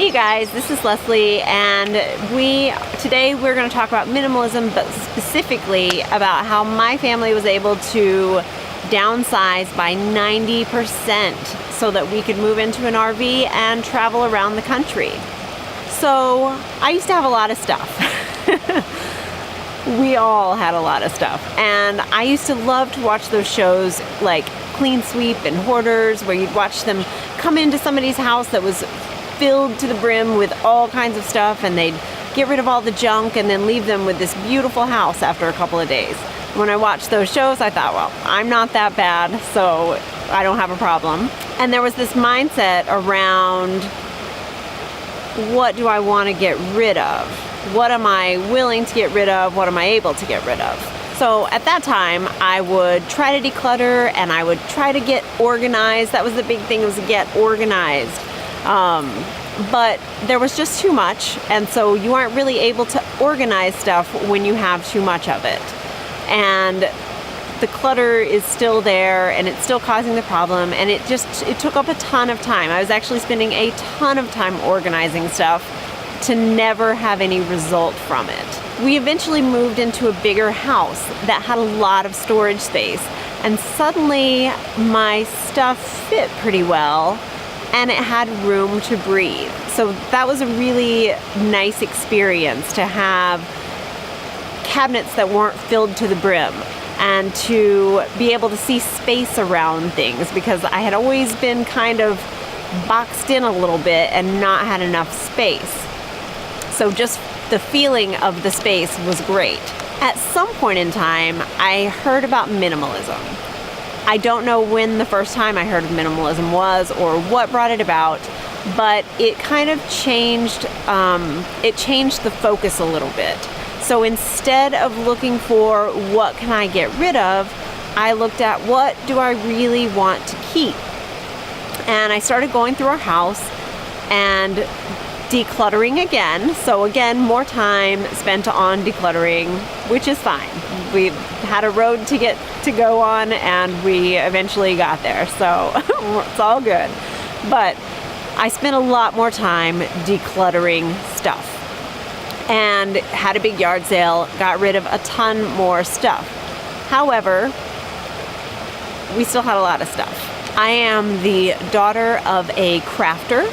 Hey guys, this is Leslie, and today we're going to talk about minimalism, but specifically about how my family was able to downsize by 90% so that we could move into an RV and travel around the country. So I used to have a lot of stuff. We all had a lot of stuff, and I used to love to watch those shows like Clean Sweep and Hoarders, where you'd watch them come into somebody's house that was filled to the brim with all kinds of stuff, and they'd get rid of all the junk and then leave them with this beautiful house after a couple of days. When I watched those shows, I thought, well, I'm not that bad, so I don't have a problem. And there was this mindset around, what do I want to get rid of? What am I willing to get rid of? What am I able to get rid of? So at that time, I would try to declutter and I would try to get organized. That was the big thing, was to get organized. But there was just too much, and so you aren't really able to organize stuff when you have too much of it. And the clutter is still there, and it's still causing the problem, and it took up a ton of time. I was actually spending a ton of time organizing stuff to never have any result from it. We eventually moved into a bigger house that had a lot of storage space, and suddenly my stuff fit pretty well, and it had room to breathe. So that was a really nice experience, to have cabinets that weren't filled to the brim and to be able to see space around things, because I had always been kind of boxed in a little bit and not had enough space. So just the feeling of the space was great. At some point in time, I heard about minimalism. I don't know when the first time I heard of minimalism was or what brought it about, but it kind of changed, it changed the focus a little bit. So instead of looking for what can I get rid of, I looked at what do I really want to keep. And I started going through our house and decluttering again. So again, more time spent on decluttering, which is fine. We had a road to go on, and we eventually got there, so it's all good. But I spent a lot more time decluttering stuff, and had a big yard sale, got rid of a ton more stuff. However, we still had a lot of stuff. I am the daughter of a crafter,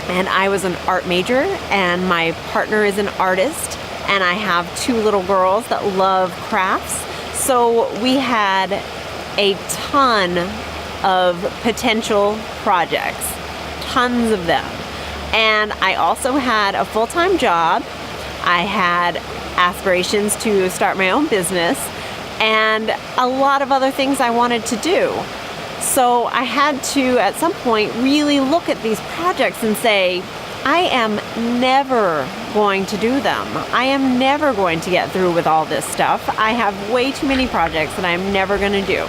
and I was an art major, and my partner is an artist, and I have two little girls that love crafts. So we had a ton of potential projects, tons of them. And I also had a full-time job. I had aspirations to start my own business, and a lot of other things I wanted to do. So I had to, at some point, really look at these projects and say, I am never going to do them. I am never going to get through with all this stuff. I have way too many projects that I'm never going to do.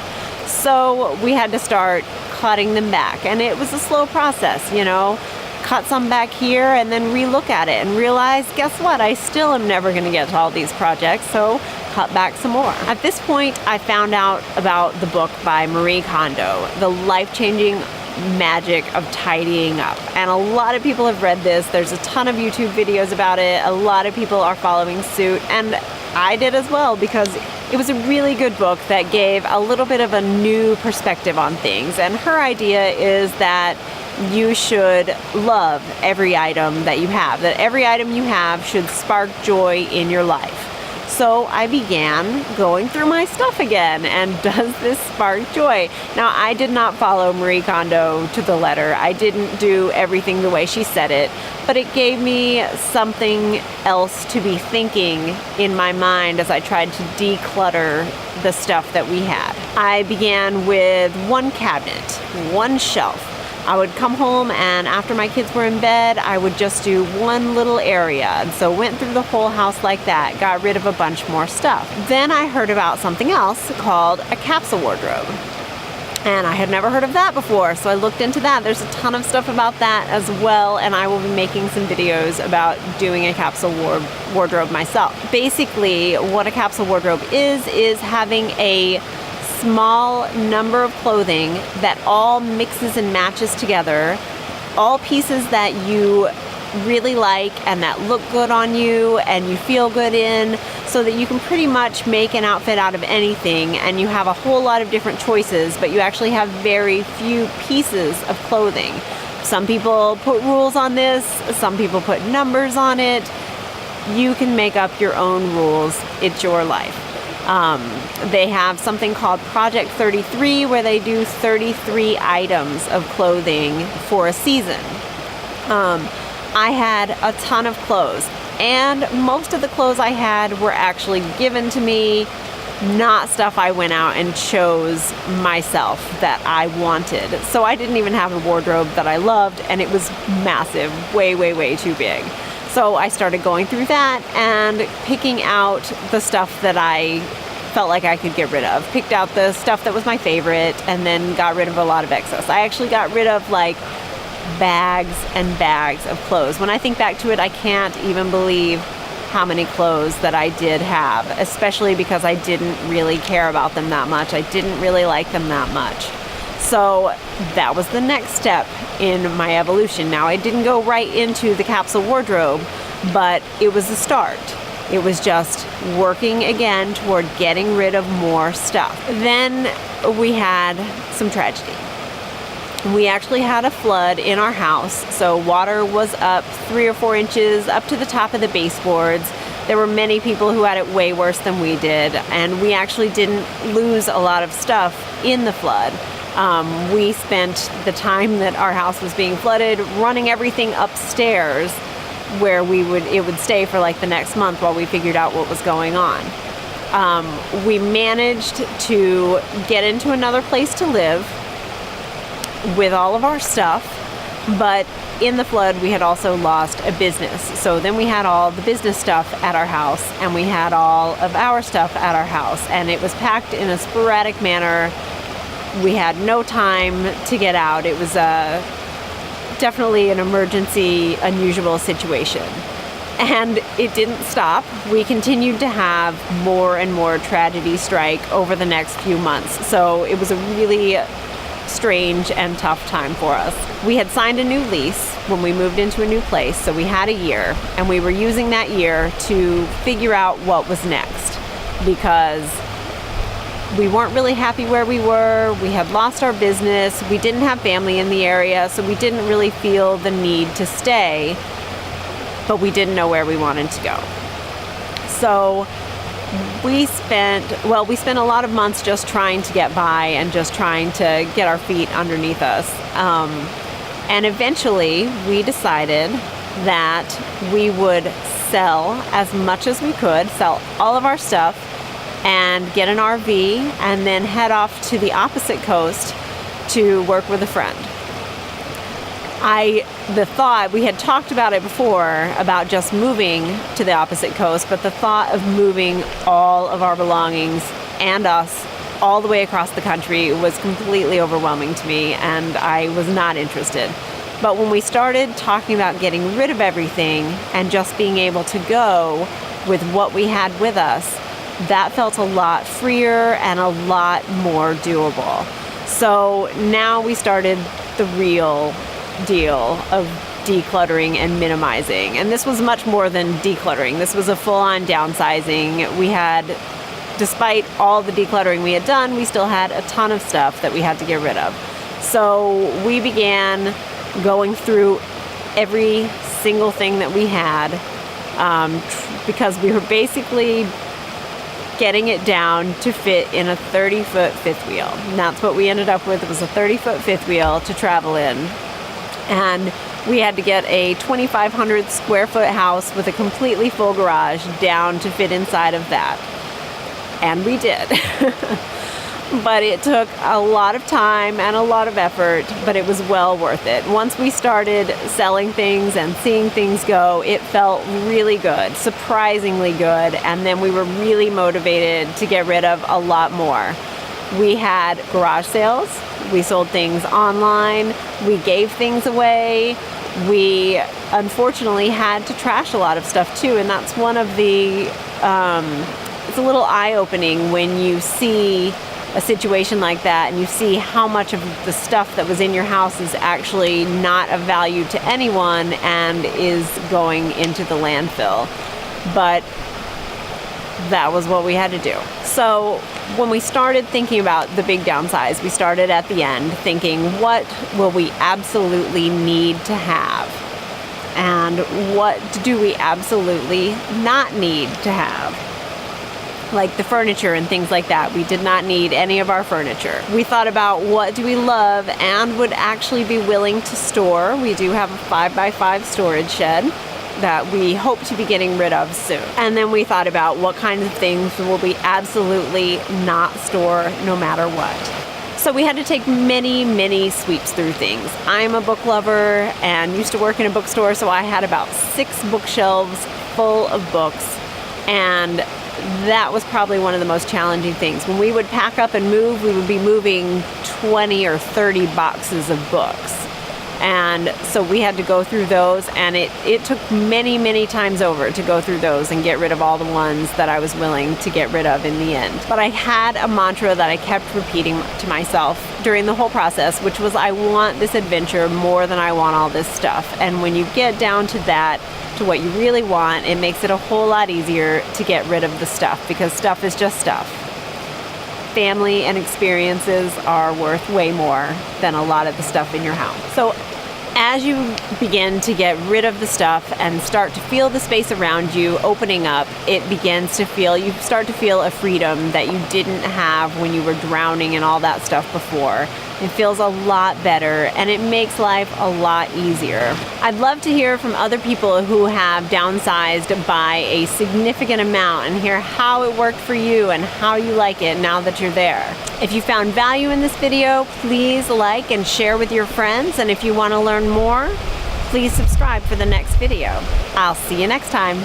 So we had to start cutting them back. And it was a slow process, you know. Cut some back here and then relook at it and realize, guess what? I still am never going to get to all these projects. So cut back some more. At this point, I found out about the book by Marie Kondo, The Life-Changing Magic of Tidying Up. And a lot of people have read this. There's a ton of YouTube videos about it. A lot of people are following suit, and I did as well, because it was a really good book that gave a little bit of a new perspective on things. And her idea is that you should love every item that you have, that every item you have should spark joy in your life. So I began going through my stuff again, and does this spark joy? Now, I did not follow Marie Kondo to the letter. I didn't do everything the way she said it, but it gave me something else to be thinking in my mind as I tried to declutter the stuff that we had. I began with one cabinet, one shelf. I would come home, and after my kids were in bed, I would just do one little area. And so went through the whole house like that, got rid of a bunch more stuff. Then I heard about something else called a capsule wardrobe. And I had never heard of that before, so I looked into that. There's a ton of stuff about that as well, and I will be making some videos about doing a capsule wardrobe myself. Basically, what a capsule wardrobe is having a small number of clothing that all mixes and matches together, all pieces that you really like and that look good on you and you feel good in, so that you can pretty much make an outfit out of anything, and you have a whole lot of different choices, but you actually have very few pieces of clothing. Some people put rules on this, some people put numbers on it. You can make up your own rules. It's your life. They have something called Project 33, where they do 33 items of clothing for a season. I had a ton of clothes, and most of the clothes I had were actually given to me, not stuff I went out and chose myself that I wanted. So I didn't even have a wardrobe that I loved, and it was massive, way, way, way too big. So I started going through that and picking out the stuff that I felt like I could get rid of. Picked out the stuff that was my favorite, and then got rid of a lot of excess. I actually got rid of like bags and bags of clothes. When I think back to it, I can't even believe how many clothes that I did have, especially because I didn't really care about them that much. I didn't really like them that much. So that was the next step in my evolution. Now, I didn't go right into the capsule wardrobe, but it was a start. It was just working again toward getting rid of more stuff. Then we had some tragedy. We actually had a flood in our house, so water was up 3 or 4 inches up to the top of the baseboards. There were many people who had it way worse than we did, and we actually didn't lose a lot of stuff in the flood. We spent the time that our house was being flooded running everything upstairs, where it would stay for like the next month while we figured out what was going on. We managed to get into another place to live with all of our stuff, but in the flood we had also lost a business. So then we had all the business stuff at our house, and we had all of our stuff at our house, and it was packed in a sporadic manner. We had no time to get out. It was definitely an emergency, unusual situation. And it didn't stop. We continued to have more and more tragedy strike over the next few months. So it was a really strange and tough time for us. We had signed a new lease when we moved into a new place, so we had a year, and we were using that year to figure out what was next, because we weren't really happy where we were. We had lost our business. We didn't have family in the area, so we didn't really feel the need to stay, but we didn't know where we wanted to go. So we spent a lot of months just trying to get by and just trying to get our feet underneath us. And eventually we decided that we would sell as much as we could, sell all of our stuff, and get an RV, and then head off to the opposite coast to work with a friend. The thought, we had talked about it before, about just moving to the opposite coast, but the thought of moving all of our belongings and us all the way across the country was completely overwhelming to me, and I was not interested. But when we started talking about getting rid of everything and just being able to go with what we had with us, that felt a lot freer and a lot more doable. So now we started the real deal of decluttering and minimizing. And this was much more than decluttering. This was a full-on downsizing. We had, despite all the decluttering we had done, we still had a ton of stuff that we had to get rid of. So we began going through every single thing that we had, because we were basically getting it down to fit in a 30-foot fifth wheel. And that's what we ended up with. It was a 30-foot fifth wheel to travel in. And we had to get a 2,500 square foot house with a completely full garage down to fit inside of that. And we did. But it took a lot of time and a lot of effort, but it was well worth it. Once we started selling things and seeing things go, it felt really good, surprisingly good. And then we were really motivated to get rid of a lot more. We had garage sales. We sold things online. We gave things away. We unfortunately had to trash a lot of stuff too. And that's one of the, it's a little eye-opening when you see a situation like that and you see how much of the stuff that was in your house is actually not of value to anyone and is going into the landfill. But that was what we had to do. So when we started thinking about the big downsize, we started at the end thinking, what will we absolutely need to have? And what do we absolutely not need to have? Like the furniture and things like that. We did not need any of our furniture. We thought about what do we love and would actually be willing to store. We do have a 5x5 storage shed that we hope to be getting rid of soon. And then we thought about what kinds of things will we absolutely not store no matter what. So we had to take many sweeps through things. I'm a book lover and used to work in a bookstore, so I had about 6 bookshelves full of books, and that was probably one of the most challenging things. When we would pack up and move, we would be moving 20 or 30 boxes of books. And so we had to go through those, and it took many times over to go through those and get rid of all the ones that I was willing to get rid of in the end. But I had a mantra that I kept repeating to myself during the whole process, which was, I want this adventure more than I want all this stuff. And when you get down to that, to what you really want, it makes it a whole lot easier to get rid of the stuff, because stuff is just stuff. Family and experiences are worth way more than a lot of the stuff in your house. So as you begin to get rid of the stuff and start to feel the space around you opening up, you start to feel a freedom that you didn't have when you were drowning in all that stuff before. It feels a lot better, and it makes life a lot easier. I'd love to hear from other people who have downsized by a significant amount and hear how it worked for you and how you like it now that you're there. If you found value in this video, please like and share with your friends. And if you want to learn more, please subscribe for the next video. I'll see you next time.